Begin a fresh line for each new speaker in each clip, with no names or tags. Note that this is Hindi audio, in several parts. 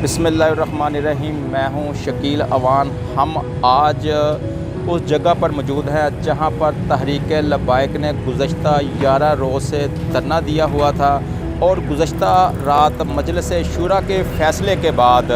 बिस्मिल्लाहिर्रहमानिर्रहीम। मैं हूं शकील अवान। हम आज उस जगह पर मौजूद हैं जहां पर तहरीक लब्बाइक ने गुज़श्ता 11 रोज़ से धरना दिया हुआ था और गुज़श्ता रात मजलिस शूरा के फ़ैसले के बाद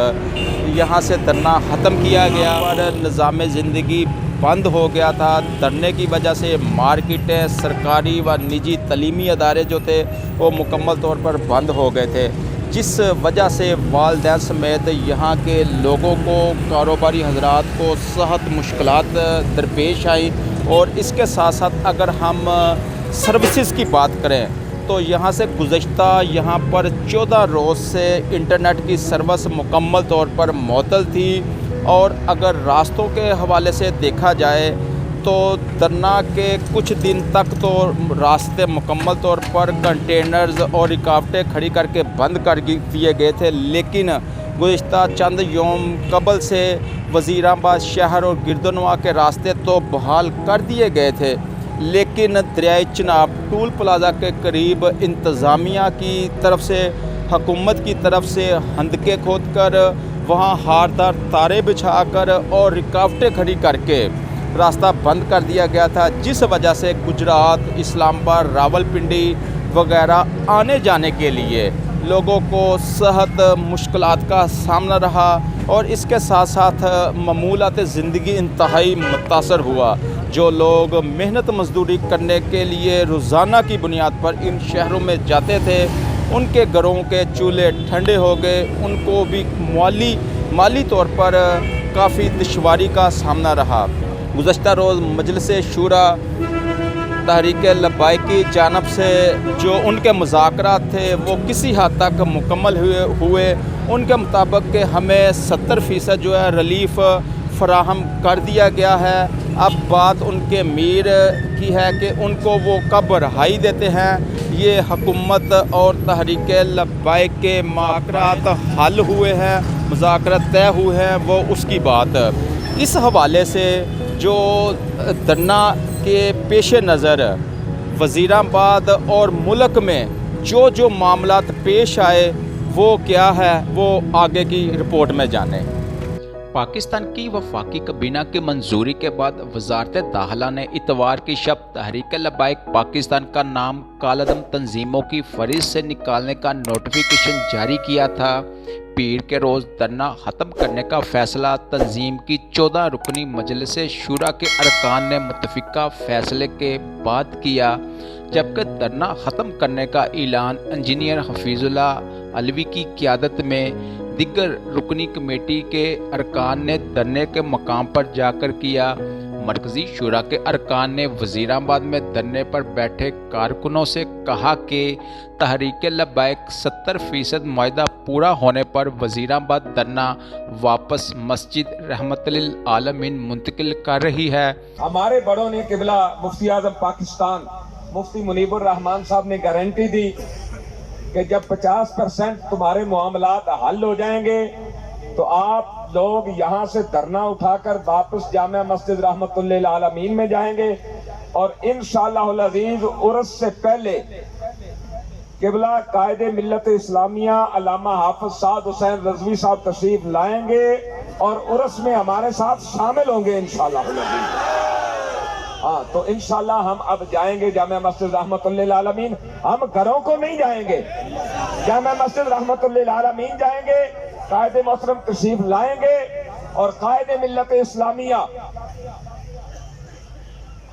यहां से धरना ख़त्म किया गया और निज़ाम ज़िंदगी बंद हो गया था। धरने की वजह से मार्केटें, सरकारी व निजी तलीमी अदारे जो थे वो मुकम्मल तौर पर बंद हो गए थे, जिस वजह से वालिदैन समेत यहाँ के लोगों को, कारोबारी हजरात को सख्त मुश्किलात दरपेश आई। और इसके साथ साथ अगर हम सर्विसेज की बात करें तो यहाँ से गुज़श्ता यहाँ पर 14 रोज़ से इंटरनेट की सर्विस मुकम्मल तौर पर मअतल थी। और अगर रास्तों के हवाले से देखा जाए तो धरना के कुछ दिन तक तो रास्ते मुकम्मल तौर पर कंटेनर्स और रुकावटें खड़ी करके बंद कर दिए गए थे, लेकिन गुज़श्ता चंद योम कबल से वज़ीराबाद शहर और गिरदनवा के रास्ते तो बहाल कर दिए गए थे, लेकिन दरियाए चिनाब टूल प्लाज़ा के करीब इंतज़ामिया की तरफ से, हुकूमत की तरफ से हंदके खोद कर वहाँ हारदार तारे बिछाकर और रुकावटें खड़ी करके रास्ता बंद कर दिया गया था, जिस वजह से गुजरात, इस्लामाबाद, रावलपिंडी वगैरह आने जाने के लिए लोगों को सख्त मुश्किलात का सामना रहा। और इसके साथ साथ मामूलात ज़िंदगी इंतहाई मुतासर हुआ। जो लोग मेहनत मजदूरी करने के लिए रोज़ाना की बुनियाद पर इन शहरों में जाते थे, उनके घरों के चूल्हे ठंडे हो गए, उनको भी माली तौर पर काफ़ी दुश्वारी का सामना रहा। गुज़श्ता रोज़ मजलिस शूरा तहरीक लब्बाइक की जानिब से जो उनके मुज़ाकरात थे वो किसी हद तक मुकम्मल हुए। उनके मुताबिक कि हमें 70% जो है रिलीफ़ फ़राहम कर दिया गया है। अब बात उनके मीर की है कि उनको वो कब रहाई देते हैं। ये हुकूमत और तहरीक लब्बाइक के मुज़ाकरात हल हुए हैं, मुज़ाकरात तय हुए हैं, वो उसकी बात। इस हवाले से जो धरना के पेश नज़र वज़ीराबाद और मुल्क में जो मामलात पेश आए वो क्या है, वो आगे की रिपोर्ट में जानें।
पाकिस्तान की वफाकी काबीना की मंजूरी के बाद वजारत दाखिला ने इतवार की शब तहरीक लब्बाइक पाकिस्तान का नाम कालादम तंजीमों की फहरिस्त से निकालने का नोटिफिकेशन जारी किया था। पीर के रोज़ धरना ख़त्म करने का फ़ैसला तंजीम की 14 रुकनी मजलिस शूरा के अरकान ने मुतफ़िका फ़ैसले के बाद किया, जबकि धरना ख़त्म करने का ऐलान इंजीनियर हफीजुल्लाह अलवी की क़यादत में दिगर रुकनी कमेटी के अरकान ने धरने के मकाम पर जाकर किया। मरकज़ी शूरा के अरकान ने वज़ीराबाद में धरने पर बैठे कारकुनों से कहा कि तहरीक लब्बाइक 70% मुआहदा पूरा होने पर वज़ीराबाद धरना वापस मस्जिद रहमतुल आलमीन मुंतकिल कर रही है।
हमारे बड़ों ने किबला मुफ्ती आज़म पाकिस्तान मुफ्ती मुनीबुर रहमान साहब ने गारंटी दी कि जब 50% तुम्हारे मामलात हल हो जाएंगे तो आप लोग यहाँ से धरना उठाकर वापस जामिया मस्जिद रहमतुल्लिल आलमीन में जाएंगे और इंशाअल्लाहुल अज़ीज़ उर्स से पहले किबला कायदे मिल्लत इस्लामिया अल्लामा हाफिज साद हुसैन रज़वी साहब तशरीफ लाएंगे और उर्स में हमारे साथ शामिल होंगे इंशाअल्लाहुल अज़ीज़। हाँ, तो इंशाल्लाह हम अब जाएंगे जामिया मस्जिद रहमतुल्लिल आलमीन। हम घरों को नहीं जाएंगे, जामिया मस्जिद रहमतुल्लिल आलमीन जाएंगे, कायदे मोहतरम तशरीफ लाएंगे और कायदे मिल्लत इस्लामिया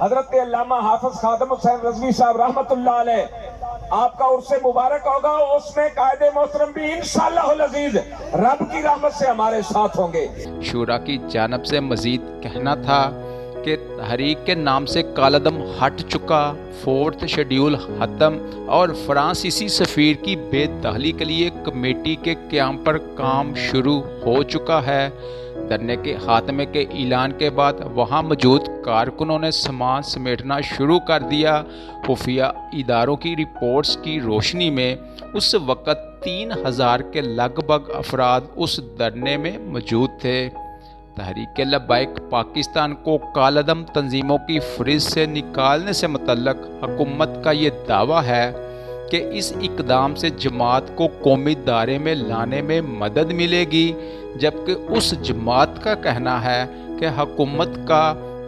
हजरत अल्लामा हाफिज खादम हुसैन रज़वी साहब रहमतुल्लाह अलैह आपका उर्से मुबारक होगा। उसमें कायदे मोहतरम भी इंशाअल्लाहुल अज़ीज़ रब की रहमत से हमारे साथ होंगे।
शूरा की जानिब से मजीद कहना था कि तहरीक के नाम से कालादम हट चुका, 4th शेड्यूल ख़त्म और फ्रांसीसी सफ़ीर की बेदखली के लिए कमेटी के क़याम पर काम शुरू हो चुका है। धरने के खात्मे के ऐलान के बाद वहां मौजूद कारकुनों ने सामान समेटना शुरू कर दिया। खुफिया इदारों की रिपोर्ट्स की रोशनी में उस वक़्त 3000 के लगभग अफराद उस धरने में मौजूद थे। तहरीक लब्बाइक पाकिस्तान को कालादम तंजीमों की फहरिस्त से निकालने से मुतल्लक हुकूमत का ये दावा है कि इस इकदाम से जमात को कौमी दायरे में लाने में मदद मिलेगी, जबकि उस जमात का कहना है कि हुकूमत का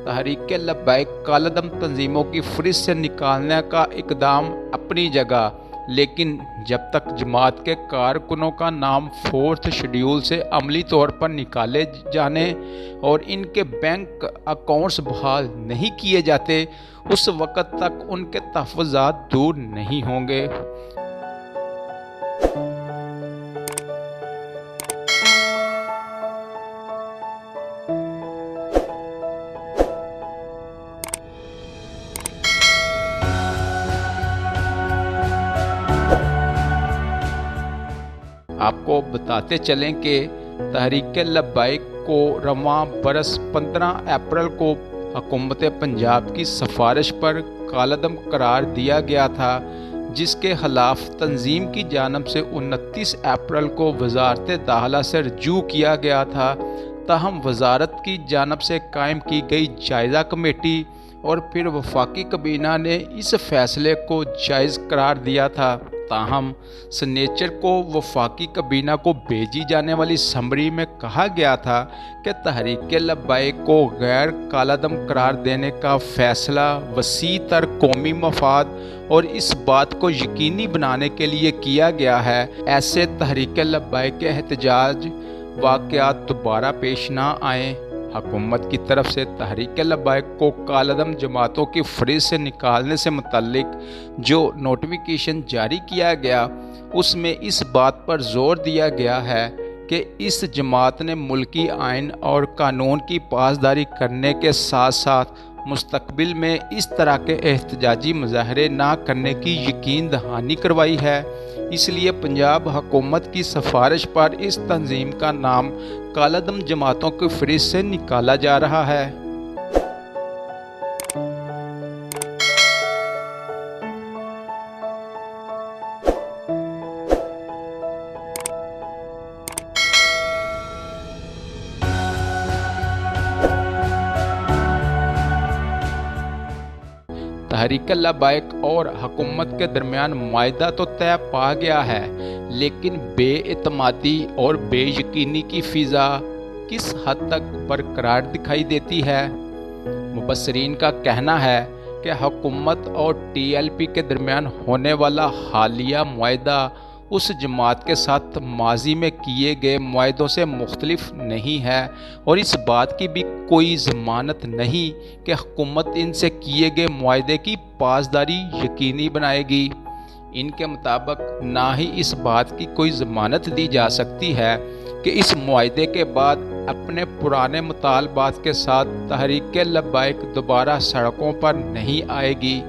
तहरीक लब्बैक कालदम तंजीमों की फहरिस्त से निकालने का इकदाम अपनी जगह, लेकिन जब तक जमात के कारकुनों का नाम 4th शेड्यूल से अमली तौर पर निकाले जाने और इनके बैंक अकाउंट्स बहाल नहीं किए जाते, उस वक़्त तक उनके तहफ़्फ़ुज़ात दूर नहीं होंगे। आपको बताते चलें कि तहरीक लब्बैक को रवां बरस 15 अप्रैल को हुकूमत पंजाब की सिफारिश पर कालदम करार दिया गया था, जिसके खिलाफ तंजीम की जानब से 29 अप्रैल को वजारत दाखिला से रजू किया गया था। ताहम वजारत की जानब से कायम की गई जायज़ा कमेटी और फिर वफाकी काबीना ने इस फैसले को जायज़ करार दिया था। ताहम सनेचर को वफाकी काबीना को भेजी जाने वाली समरी में कहा गया था कि तहरीक लब्बैक को गैर कालदम करार देने का फ़ैसला वसी तर कौमी मफाद और इस बात को यकीनी बनाने के लिए किया गया है ऐसे तहरीक लब्बैक के एहतजाज वाक़यात दोबारा पेश ना आएँ। हुकूमत की तरफ से तहरीक लब्बैक को कालदम जमातों की फहरिस्त से निकालने से मुतल्लिक जो नोटिफिकेशन जारी किया गया, उसमें इस बात पर जोर दिया गया है कि इस जमात ने मुल्की आइन और कानून की पासदारी करने के साथ साथ मुस्तकबिल में इस तरह के एहतजाजी मुजाहरे ना करने की यकीन दहानी करवाई है। इसलिए पंजाब हुकूमत की सिफारिश पर इस तंजीम का नाम कालदम जमातों की फहरिस्त से निकाला जा रहा है। तहरीक लब्बैक और हुकूमत के दरमियान मुआहदा तो तय पा गया है, लेकिन बेएतमादी और बेयकीनी की फ़िज़ा किस हद तक बरकरार दिखाई देती है। मुबस्सरीन का कहना है कि हुकूमत और TLP के दरमियान होने वाला हालिया मुआहदा उस जमात के साथ माजी में किए गए मुआहदों से मुख्तलिफ नहीं है और इस बात की भी कोई ज़मानत नहीं कि हुकूमत इनसे किए गए मुआहदे की पासदारी यकीनी बनाएगी। इनके मुताबिक ना ही इस बात की कोई ज़मानत दी जा सकती है कि इस मुआहदे के बाद अपने पुराने मुतालबात के साथ तहरीक लब्बैक दोबारा सड़कों पर नहीं आएगी।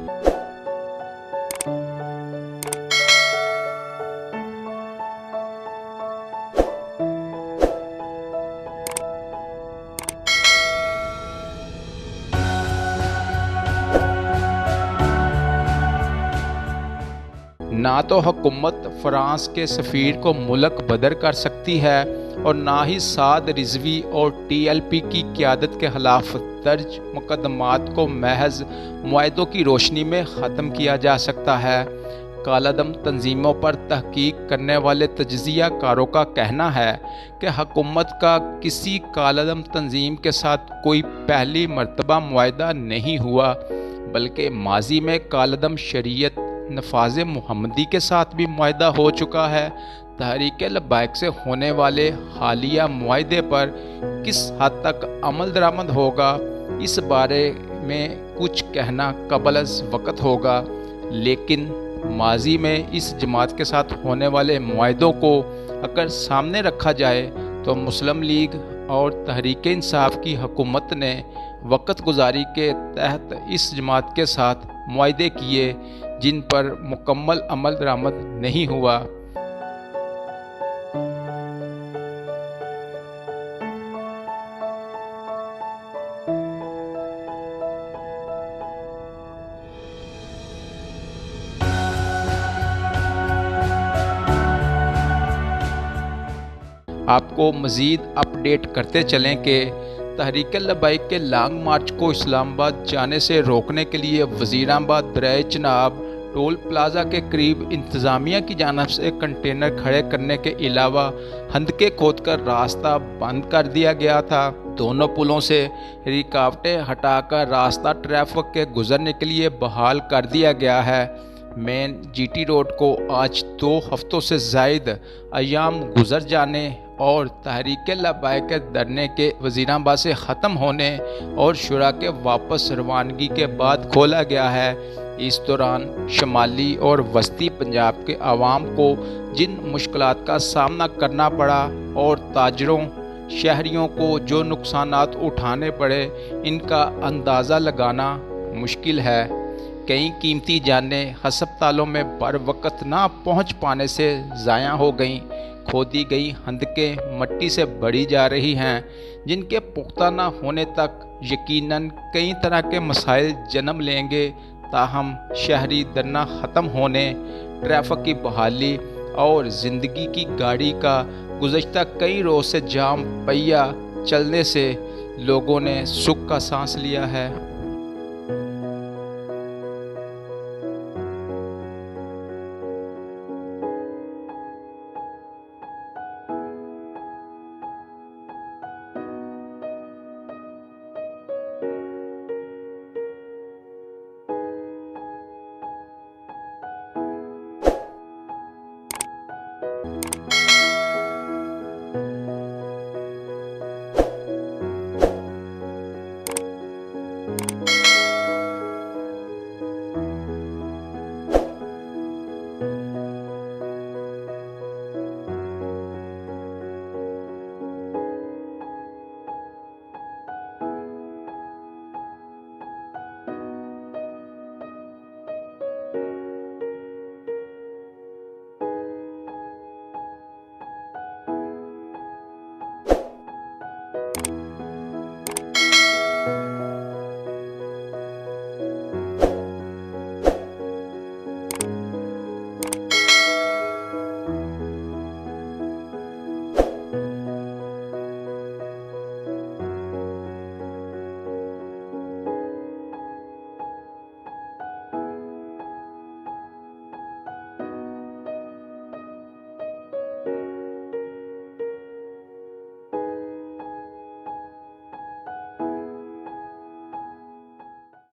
ना तो हुकूमत फ्रांस के सफ़ीर को मुल्क बदर कर सकती है और ना ही साद रिजवी और TLP की क़यादत के ख़िलाफ़ दर्ज मुकदमात को महज मुआहदों की रोशनी में ख़त्म किया जा सकता है। कालदम तंजीमों पर तहकीक करने वाले तज्ज़िया कारों का कहना है कि हुकूमत का किसी कालदम तंजीम के साथ कोई पहली मरतबा मुआहदा नहीं हुआ, बल्कि माजी में कालदम शरीयत नफाज़ मुहम्मदी के साथ भी मुआहदा हो चुका है। तहरीक लब्बैक से होने वाले हालिया मुआहदे पर किस हद तक अमल दरामद होगा, इस बारे में कुछ कहना क़ब्ल अज़ वक़्त होगा, लेकिन माजी में इस जमात के साथ होने वाले मुआहदों को अगर सामने रखा जाए तो मुस्लिम लीग और तहरीक इंसाफ की हुकूमत ने वक़्त गुजारी के तहत इस जमात के साथ मुआहदे किए जिन पर मुकम्मल अमल दरामद नहीं हुआ। आपको मज़ीद अपडेट करते चलें कि तहरीक लब्बैक के लॉन्ग मार्च को इस्लामाबाद जाने से रोकने के लिए वज़ीराबाद, दरियाए चनाब, टोल प्लाजा के करीब इंतज़ामिया की जानिब से कंटेनर खड़े करने के अलावा हंदके खोदकर रास्ता बंद कर दिया गया था। दोनों पुलों से रुकावटें हटाकर रास्ता ट्रैफिक के गुजरने के लिए बहाल कर दिया गया है। मेन जीटी रोड को आज 2 हफ्तों से ज़ायद अयाम गुजर जाने और तहरीक लब्बैक के धरने के वज़ीराबाद से ख़त्म होने और शुरा के वापस रवानगी के बाद खोला गया है। इस दौरान शमाली और वस्ती पंजाब के आवाम को जिन मुश्किलात का सामना करना पड़ा और ताजरों शहरियों को जो नुकसानात उठाने पड़े, इनका अंदाज़ा लगाना मुश्किल है। कई कीमती जानें हस्पतालों में बर वक्त ना पहुँच पाने से ज़ाया हो गईं। खोदी गई हंदकें मट्टी से भरी जा रही हैं, जिनके पुख्ता न होने तक यकीनन कई तरह के मसाइल जन्म लेंगे। ताहम शहरी धरना ख़त्म होने, ट्रैफिक की बहाली और ज़िंदगी की गाड़ी का गुज़श्ता कई रोज़ से जाम पहिया चलने से लोगों ने सुख का सांस लिया है।